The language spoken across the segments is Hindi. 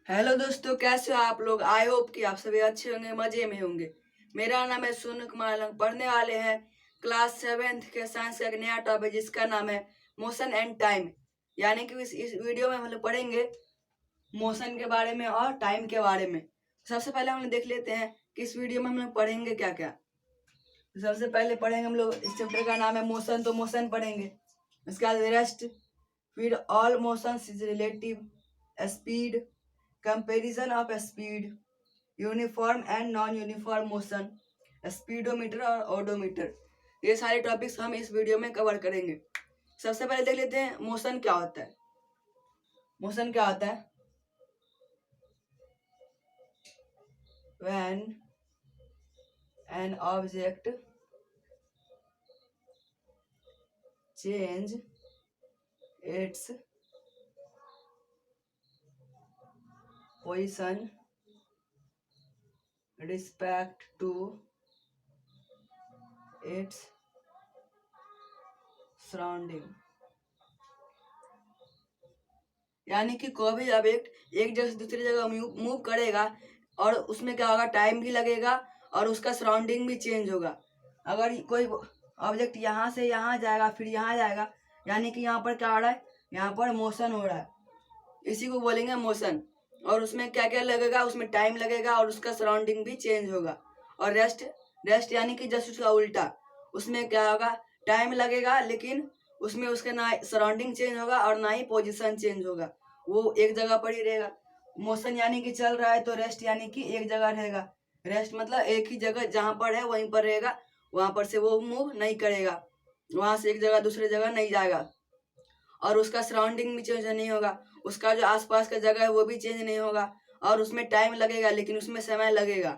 हेलो दोस्तों, कैसे हो आप लोग। आई होप कि आप सभी अच्छे होंगे, मजे में होंगे। मेरा नाम है सोनू कुमार। हम पढ़ने वाले हैं क्लास 7th के साइंस का एक नया टॉपिक जिसका नाम है मोशन एंड टाइम। यानी कि इस वीडियो में हम लोग पढ़ेंगे मोशन के बारे में और टाइम के बारे में। सबसे पहले हम लोग देख लेते हैं कि इस वीडियो में हम लोग पढ़ेंगे क्या क्या। सबसे पहले पढ़ेंगे हम लोग, इस चैप्टर का नाम है मोशन, तो मोशन पढ़ेंगे। उसके बाद रेस्ट, फिर all motion is relative, speed, comparison of speed, uniform and non uniform motion, speedometer और ओडोमीटर। ये सारे टॉपिक्स हम इस वीडियो में कवर करेंगे। सबसे पहले देख लेते हैं मोशन क्या होता है। मोशन क्या होता है? When an object change its position respect to its surrounding. यानी कि कोई भी ऑब्जेक्ट एक जगह से दूसरी जगह मूव करेगा और उसमें क्या होगा, टाइम भी लगेगा और उसका सराउंडिंग भी चेंज होगा। अगर कोई ऑब्जेक्ट यहाँ से यहाँ जाएगा फिर यहाँ जाएगा, यानी कि यहाँ पर क्या हो रहा है, यहाँ पर मोशन हो रहा है, इसी को बोलेंगे मोशन। और उसमें क्या क्या लगेगा, उसमें टाइम लगेगा और उसका सराउंडिंग भी चेंज होगा। और रेस्ट, रेस्ट यानी कि जस्ट उसका उल्टा, उसमें क्या होगा, टाइम लगेगा लेकिन उसमें उसका ना सराउंडिंग चेंज होगा और ना ही पोजीशन चेंज होगा, वो एक जगह पर ही रहेगा। मोशन यानी कि चल रहा है, तो रेस्ट यानी कि एक जगह रहेगा। रेस्ट मतलब एक ही जगह जहाँ पर है वहीं पर रहेगा, वहां पर से वो मूव नहीं करेगा, वहां से एक जगह दूसरी जगह नहीं जाएगा। और उसका सराउंडिंग भी चेंज नहीं होगा, उसका जो आसपास का जगह है वो भी चेंज नहीं होगा। और उसमें टाइम लगेगा लेकिन उसमें समय लगेगा।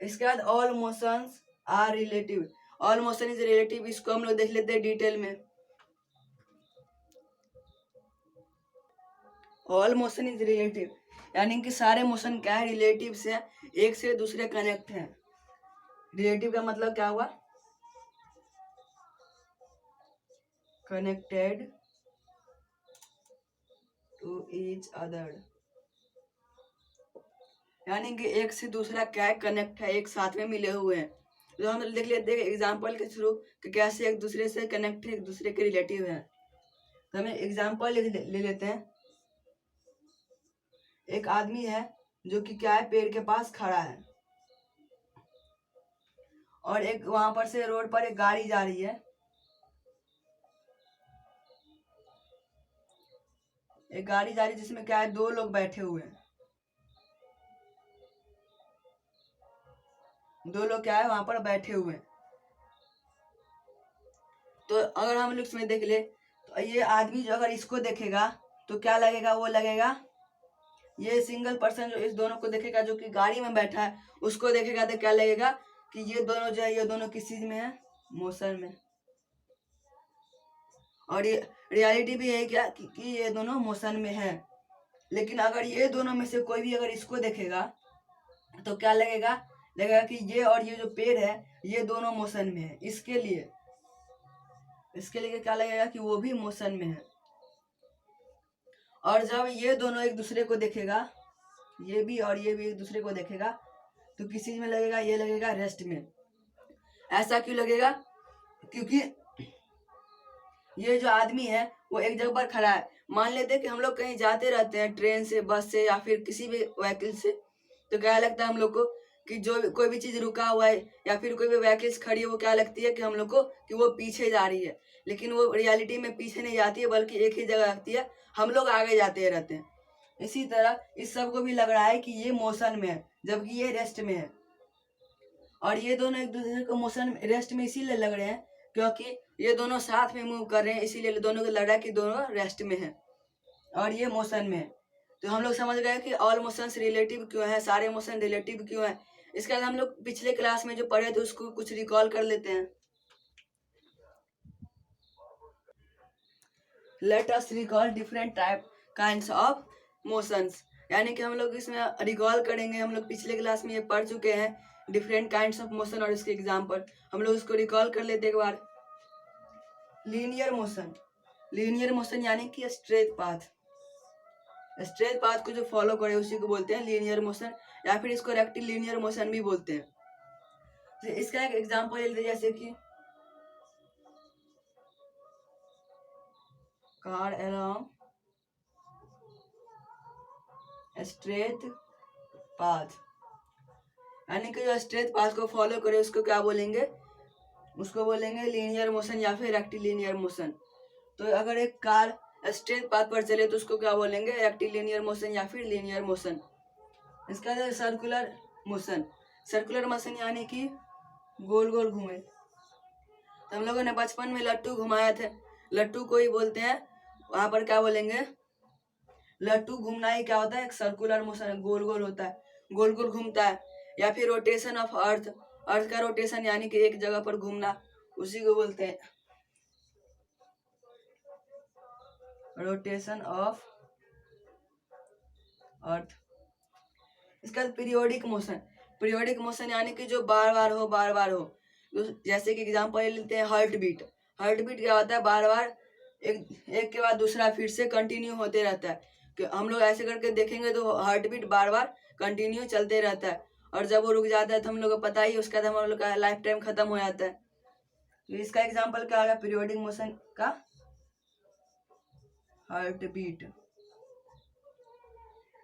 इसके बाद all motions are relative. All motion is relative, इसको हम लोग देख लेते हैं डिटेल में। ऑल मोशन इज रिलेटिव यानी कि सारे मोशन क्या है, रिलेटिव से, एक से दूसरे कनेक्ट है। रिलेटिव का मतलब क्या हुआ, कनेक्टेड टू ईच अदर, यानी कि एक से दूसरा क्या है, कनेक्ट है, एक साथ में मिले हुए हैं। तो हम देख लेते हैं एग्जाम्पल के थ्रू कि कैसे एक दूसरे से कनेक्ट है, एक दूसरे के रिलेटिव है। तो हमें एग्जाम्पल ले लेते हैं। एक आदमी है जो कि क्या है, पेड़ के पास खड़ा है और एक वहां पर से रोड पर एक गाड़ी जा रही है। एक गाड़ी जा रही है जिसमें क्या है, दो लोग बैठे हुए हैं। दो लोग क्या है वहां पर बैठे हुए हैं। तो अगर हम लोग इसमें देख ले तो ये आदमी जो अगर इसको देखेगा तो क्या लगेगा, वो लगेगा, ये सिंगल पर्सन जो इस दोनों को देखेगा जो कि गाड़ी में बैठा है, उसको देखेगा तो क्या लगेगा कि ये दोनों जो है, ये दोनों किस चीज में है, मोशन में। और ये रियलिटी भी है क्या कि ये दोनों मोशन में है। लेकिन अगर ये दोनों में से कोई भी अगर इसको देखेगा तो क्या लगेगा, लगेगा कि ये और ये जो पेड़ है ये दोनों मोशन में है। इसके लिए क्या लगेगा कि वो भी मोशन में है। और जब ये दोनों एक दूसरे को देखेगा, ये भी और ये भी एक दूसरे को देखेगा, तो किस चीज में लगेगा, ये लगेगा रेस्ट में। ऐसा क्यों लगेगा, क्योंकि ये जो आदमी है वो एक जगह पर खड़ा है। मान लेते हैं कि हम लोग कहीं जाते रहते हैं, ट्रेन से, बस से या फिर किसी भी व्हीकल से, तो क्या लगता है हम लोग को कि जो कोई भी चीज रुका हुआ है या फिर कोई भी व्हीकल्स खड़ी है, वो क्या लगती है कि हम लोग को कि वो पीछे जा रही है। लेकिन वो रियलिटी में पीछे नहीं जाती है, बल्कि एक ही जगह लगती है, हम लोग आगे जाते रहते हैं। इसी तरह इस सब को भी लग रहा है कि ये मोशन में है जबकि ये रेस्ट में है। और ये दोनों एक दूसरे को मोशन रेस्ट में इसीलिए लग रहे हैं क्योंकि ये दोनों साथ में मूव कर रहे हैं, इसीलिए दोनों को लग रहा है कि दोनों रेस्ट में है और ये मोशन में है। तो हम लोग समझ गए कि ऑल मोशंस रिलेटिव क्यों है, सारे मोशन रिलेटिव क्यों है। इसके बाद हम लोग पिछले क्लास में जो पढ़े थे उसको कुछ रिकॉल कर लेते हैं। Let us recall different type kinds of motions. यानी कि हम लोग इसमें रिकॉल करेंगे, हम लोग पिछले क्लास में ये पढ़ चुके हैं डिफरेंट काइंड्स ऑफ मोशन और इसके एग्जाम्पल। हम लोग इसको रिकॉल कर लेते एक बार। लीनियर मोशन, लीनियर मोशन यानी कि स्ट्रेट पाथ, स्ट्रेट पाथ को जो फॉलो करे उसी को बोलते हैं लीनियर मोशन, या फिर इसको रेक्टिलिनियर मोशन भी बोलते हैं। तो इसका एक एग्जांपल ले लीजिए, जैसे कि कार अलोंग स्ट्रेट पाथ, यानी कि जो स्ट्रेट पाथ को फॉलो करे उसको क्या बोलेंगे, उसको बोलेंगे लीनियर मोशन या फिर रेक्टिलिनियर मोशन। तो अगर एक कार स्ट्रेट पाथ पर चले तो उसको क्या बोलेंगे, रेक्टिलिनियर मोशन या फिर लीनियर मोशन। इसका है सर्कुलर मोशन। सर्कुलर मोशन यानी कि गोल गोल घूमे। तो हम लोगों ने बचपन में लट्टू घुमाए थे, लट्टू को ही बोलते हैं, वहां पर क्या बोलेंगे, लट्टू घूमना ही क्या होता है, एक सर्कुलर मोशन, गोल गोल होता है, गोल गोल घूमता है। या फिर रोटेशन ऑफ अर्थ, अर्थ का रोटेशन यानी कि एक जगह पर घूमना, उसी को बोलते हैं रोटेशन ऑफ अर्थ। इसका पीरियोडिक मोशन, पीरियोडिक मोशन यानी कि जो बार बार हो, बार बार हो। जैसे कि एग्जांपल ले लेते हैं हार्ट बीट। हार्ट बीट क्या होता है, बार बार एक के बाद दूसरा फिर से कंटिन्यू होते रहता है। कि हम लोग ऐसे करके देखेंगे तो हार्ट बीट बार बार कंटिन्यू चलते रहता है, और जब वो रुक जाता है तो हम लोग को पता ही, उसका हम लोग का लाइफ टाइम खत्म हो जाता है। तो इसका एग्जाम्पल क्या होगा पीरियोडिक मोशन का, हार्ट बीट।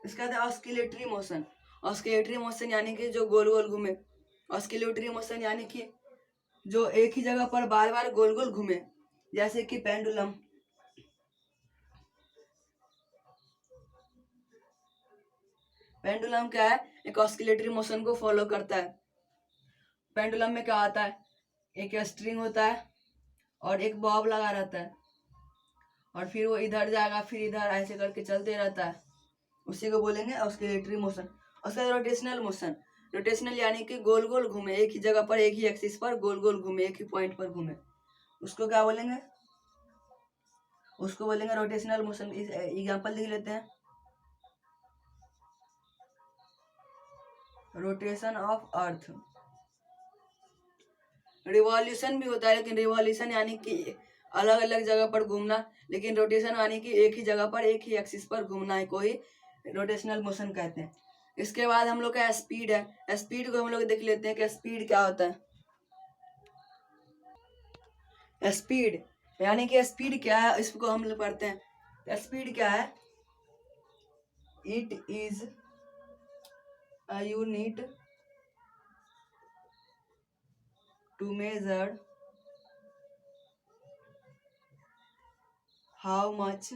इसका था ऑस्किलेटरी मोशन। ऑस्किलेटरी मोशन यानी कि जो गोल गोल घूमे। ऑस्किलेटरी मोशन यानी कि जो एक ही जगह पर बार बार गोल गोल घूमे, जैसे कि पेंडुलम। पेंडुलम क्या है, एक ऑस्किलेटरी मोशन को फॉलो करता है। पेंडुलम में क्या आता है, एक स्ट्रिंग होता है और एक बॉब लगा रहता है, और फिर वो इधर जाएगा फिर इधर, ऐसे करके चलते रहता है, उसी को बोलेंगे ऑस्किलेटरी मोशन। उसका रोटेशनल मोशन, रोटेशनल यानी कि गोल गोल घूमे, एक ही जगह पर, एक ही एक्सिस पर गोल गोल घूमे, एक ही पॉइंट पर घूमे, उसको क्या बोलेंगे, उसको बोलेंगे रोटेशनल मोशन। एग्जांपल लिख लेते हैं, रोटेशन ऑफ अर्थ। रिवॉल्यूशन भी होता है, लेकिन रिवॉल्यूशन यानी कि अलग अलग जगह पर घूमना, लेकिन रोटेशन यानी कि एक ही जगह पर, एक ही एक्सिस पर घूमना है, कोई रोटेशनल मोशन कहते हैं। इसके बाद हम लोग का स्पीड है। स्पीड को हम लोग देख लेते हैं कि स्पीड क्या होता है। स्पीड यानी कि स्पीड क्या है, इसको हम लोग पढ़ते हैं। स्पीड क्या है, it is a unit to measure how much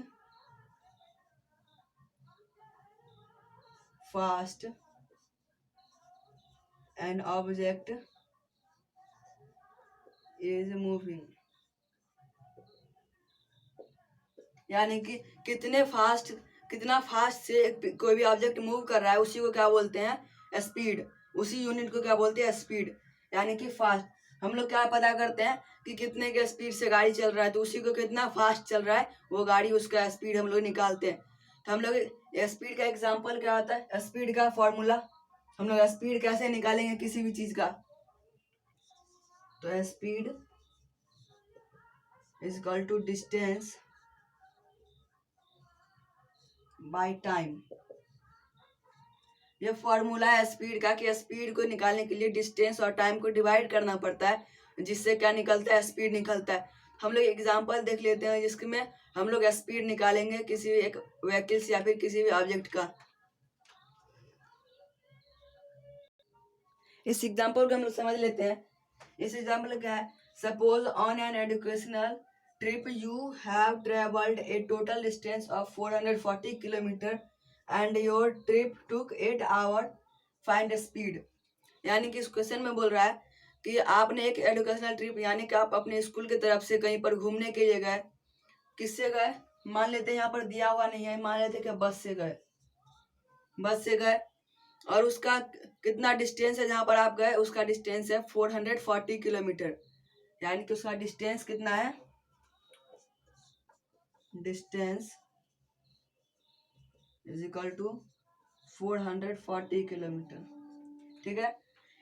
fast an object is moving, यानी कि कितना फास्ट से कोई भी ऑब्जेक्ट मूव कर रहा है, उसी को क्या बोलते हैं, स्पीड। उसी यूनिट को क्या बोलते हैं, स्पीड, यानी कि फास्ट। हम लोग क्या पता करते हैं कि कितने के स्पीड से गाड़ी चल रहा है, तो उसी को कितना फास्ट चल रहा है वो गाड़ी, उसका स्पीड हम लोग निकालते हैं। तो हम लोग स्पीड का एग्जाम्पल क्या होता है, स्पीड का फॉर्मूला, हम लोग स्पीड कैसे निकालेंगे किसी भी चीज का, तो speed is equal to distance by time. ये फॉर्मूला है स्पीड का, कि स्पीड को निकालने के लिए डिस्टेंस और टाइम को डिवाइड करना पड़ता है, जिससे क्या निकलता है, स्पीड निकलता है। हम लोग एग्जांपल देख लेते हैं जिसमें हम लोग स्पीड निकालेंगे किसी एक व्हीकल्स या फिर किसी भी ऑब्जेक्ट का। इस एग्जांपल को हम लोग समझ लेते हैं। इस एग्जांपल क्या है, suppose on an educational trip you have travelled a total distance of 440 kilometre and your trip took 8 hour, find speed. यानी कि इस क्वेश्चन में बोल रहा है कि आपने एक एजुकेशनल ट्रिप, यानी कि आप अपने स्कूल की तरफ से कहीं पर घूमने के लिए गए। किससे गए, मान लेते हैं यहाँ पर दिया हुआ नहीं है, मान लेते कि बस से गए, बस से गए, और उसका कितना डिस्टेंस है जहाँ पर आप गए, उसका डिस्टेंस है 440 किलोमीटर। यानी कि उसका डिस्टेंस कितना है, distance is equal to 440 kilometre. ठीक है।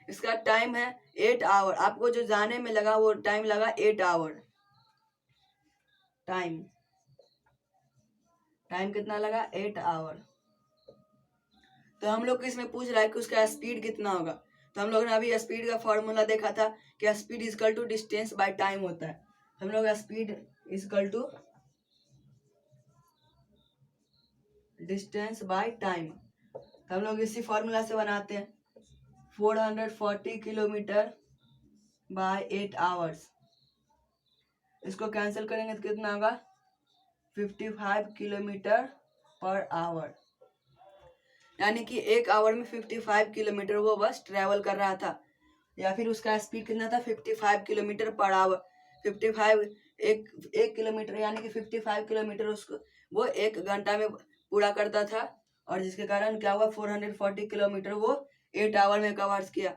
इसका टाइम है 8 आवर। आपको जो जाने में लगा वो टाइम लगा 8 आवर टाइम। टाइम कितना लगा 8 आवर। तो हम लोग को इसमें पूछ रहा है कि उसका स्पीड कितना होगा। तो हम लोग ने अभी स्पीड का फॉर्मूला देखा था कि speed is equal to distance by time होता है। हम लोग speed is equal to distance by time, हम लोग इसी फॉर्मूला से बनाते हैं। 440 किलोमीटर बाय 8 आवर्स, इसको कैंसिल करेंगे तो कितना होगा 55 किलोमीटर पर आवर। यानी कि 1 आवर में 55 किलोमीटर वो बस ट्रेवल कर रहा था, या फिर उसका स्पीड कितना था 55 किलोमीटर पर आवर। 55 एक किलोमीटर यानी कि 55 किलोमीटर उसको वो 1 घंटा में पूरा करता था, और जिसके कारण क्या हुआ 440 किलोमीटर वो 8 आवर में कवर्स किया।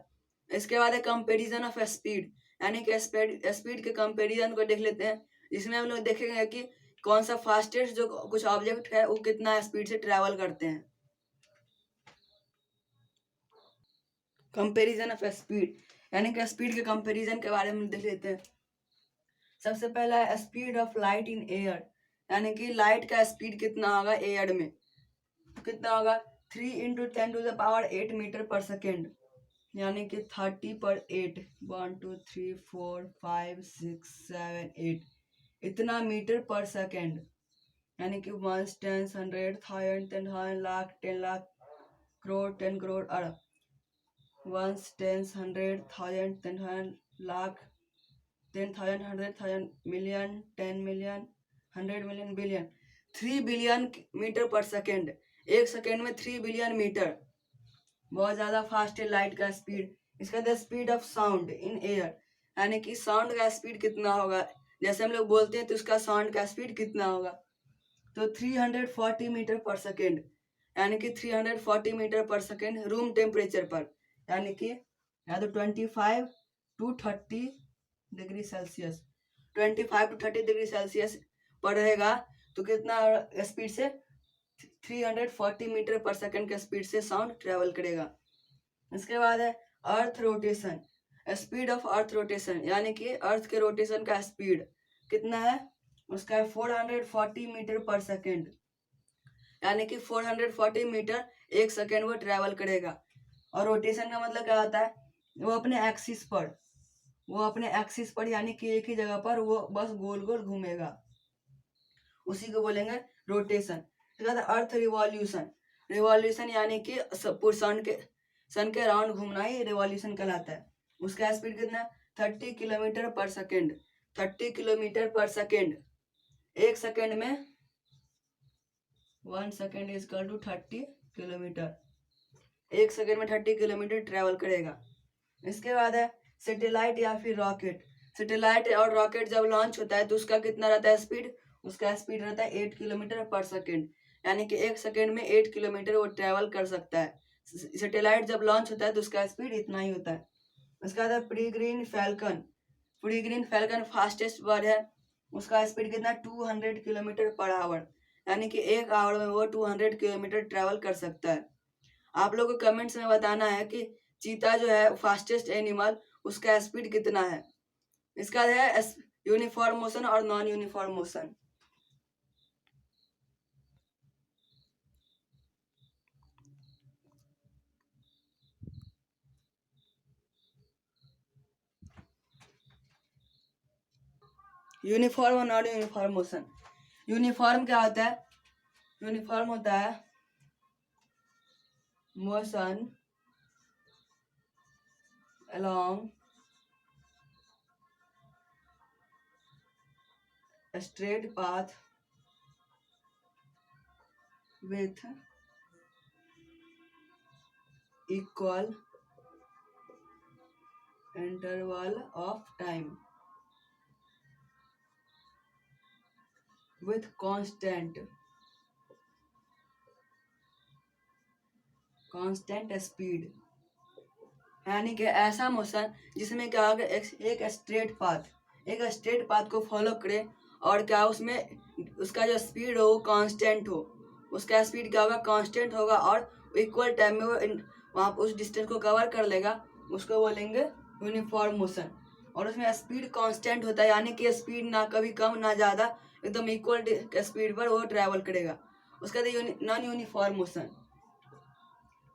इसके बाद है कंपेरिजन ऑफ स्पीड, यानी कि स्पीड के कंपेरिजन को देख लेते हैं, जिसमें हम लोग देखेंगे कि कौन सा फास्टेस्ट जो कुछ ऑब्जेक्ट है वो कितना स्पीड से ट्रेवल करते हैं। कंपैरिजन ऑफ स्पीड, यानी कि स्पीड के कंपैरिजन के बारे में देख लेते हैं। सबसे पहला है speed of light in air, यानी कि लाइट का स्पीड कितना होगा एयर में, कितना होगा 3 × 10⁸ मीटर पर सेकेंड, यानी कि 30 पर 8 1 2 3 4 5 6 7 8 इतना मीटर पर सेकेंड, यानी कि 1 10 100 1000 10,000 लाख 10 लाख करोड़ 10 करोड़ अरब 1 10 100 1000 10,000 lakh 10,000 100,000 million 10 million 100 million billion 3 billion metre per second, 1 second में 3 बिलियन मीटर, बहुत ज़्यादा फास्ट है लाइट का स्पीड। इसका the speed of sound in air, यानी कि साउंड का स्पीड कितना होगा, जैसे हम लोग बोलते हैं तो उसका साउंड का स्पीड कितना होगा, तो 340 मीटर पर सेकेंड, यानी कि 340 metre per second room temperature पर, यानी कि या तो 25 to 30 degree Celsius, 25 to 30 degree Celsius पर रहेगा, तो कितना स्पीड से 340 मीटर पर सेकेंड के स्पीड से साउंड ट्रेवल करेगा। इसके बाद है earth rotation, speed of earth rotation, यानी कि अर्थ के रोटेशन का स्पीड कितना है, उसका है 440 मीटर पर सेकेंड, यानी कि 440 मीटर 1 सेकेंड वो ट्रेवल करेगा। और रोटेशन का मतलब क्या होता है, वो अपने एक्सिस पर यानी कि एक ही जगह पर वो बस गोल गोल घूमेगा, उसी को बोलेंगे रोटेशन। अर्थ रिवॉल्यूशन, रिवॉल्यूशन यानी कि सन के राउंड घूमना ही रिवॉल्यूशन कहलाता है। उसका स्पीड कितना 30 kilometre per second, 30 kilometre per second, 1 second में 1 second is equal to 30 kilometre, 1 second में 30 किलोमीटर ट्रेवल करेगा। इसके बाद है सैटेलाइट या फिर रॉकेट, सैटेलाइट और रॉकेट जब लॉन्च होता है तो उसका कितना रहता है स्पीड, उसका स्पीड रहता है 8 किलोमीटर पर सेकेंड, यानी कि 1 सेकेंड में 8 किलोमीटर वो ट्रेवल कर सकता है। सैटेलाइट जब लॉन्च होता है तो उसका स्पीड इतना ही होता है। उसके बाद प्रीग्रीन फैल्कन, प्रीग्रीन फैल्कन फास्टेस्ट बर्ड है, उसका स्पीड कितना 200 किलोमीटर पर आवर, यानी कि 1 आवर में वो 200 किलोमीटर ट्रेवल कर सकता है। आप लोगों को कमेंट्स में बताना है कि चीता जो है फास्टेस्ट एनिमल, उसका स्पीड कितना है। इसका है यूनिफॉर्म मोशन और नॉन यूनिफॉर्म मोशन। यूनिफॉर्म और नॉन यूनिफॉर्म मोशन, यूनिफॉर्म क्या होता है, यूनिफॉर्म होता है motion along a straight path with equal interval of time with constant speed, यानी कि ऐसा मोशन जिसमें क्या होगा एक स्ट्रेट पाथ को फॉलो करे, और क्या उसमें उसका जो स्पीड हो वो कांस्टेंट हो, उसका स्पीड क्या होगा कांस्टेंट होगा, और इक्वल टाइम में वो वहाँ उस डिस्टेंस को कवर कर लेगा, उसको बोलेंगे यूनिफॉर्म मोशन। और उसमें स्पीड कांस्टेंट होता है, यानी कि स्पीड ना कभी कम ना ज़्यादा, एकदम इक्वल स्पीड पर वो ट्रैवल करेगा। उसका नॉन यूनिफॉर्म मोशन,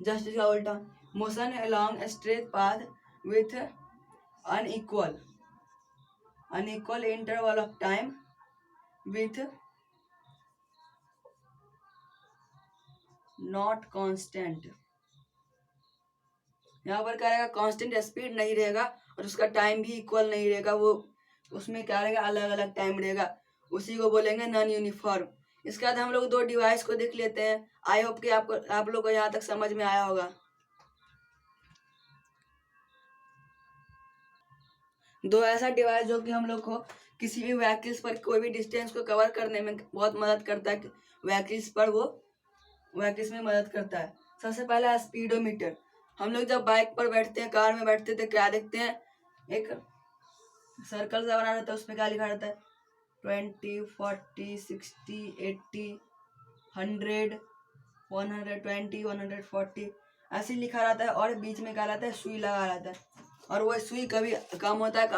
जस्ट इसका उल्टा, motion along a straight path with unequal unequal interval of time with not constant. यहाँ पर क्या रहेगा, कांस्टेंट स्पीड नहीं रहेगा और उसका टाइम भी इक्वल नहीं रहेगा, वो उसमें क्या रहेगा, अलग अलग टाइम रहेगा, उसी को बोलेंगे नॉन यूनिफॉर्म। इसके बाद हम लोग दो डिवाइस को देख लेते हैं। आई होप कि आप लोग को यहाँ तक समझ में आया होगा। दो ऐसा डिवाइस जो कि हम लोग को किसी भी व्हीकल्स पर कोई भी डिस्टेंस को कवर करने में बहुत मदद करता है, व्हीकल्स पर वो व्हीकल्स में मदद करता है। सबसे पहला स्पीडोमीटर। हम लोग जब बाइक पर बैठते हैं, कार में बैठते थे, क्या देखते हैं, एक सर्कल सा बना रहता है, उसमें क्या लिखा रहता है, 20, 40, 60, 80, 100, 120, 140 ऐसे लिखा रहता है। और बीच में क्या रहता है, सुई लगा रहता है, और वो सुई कभी कम होता है,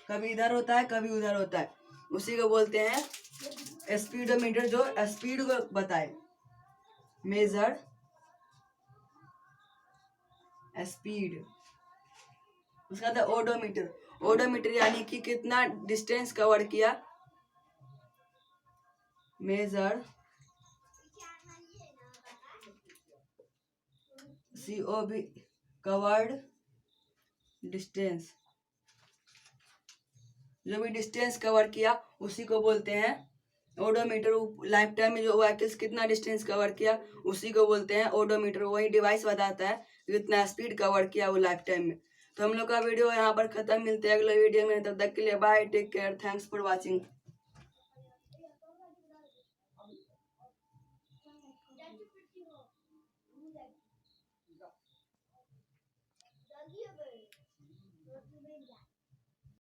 कभी इधर होता है, कभी उधर होता है। उसी को बोलते हैं स्पीडोमीटर, जो स्पीड को बताए, मेजर स्पीड। उसका था ओडोमीटर। ओडोमीटर यानी कि कितना डिस्टेंस कवर किया, मेजर COV कवर्ड डिस्टेंस, जो भी डिस्टेंस कवर किया उसी को बोलते हैं ओडोमीटर। लाइफ टाइम में जो व्हीकल्स कितना डिस्टेंस कवर किया उसी को बोलते हैं ओडोमीटर। वही डिवाइस बताता है कितना स्पीड कवर किया वो लाइफ टाइम में। तो हम लोग का वीडियो यहाँ पर खत्म, मिलते हैं अगले वीडियो में, तब तक के लिए bye, take care, thanks for watching.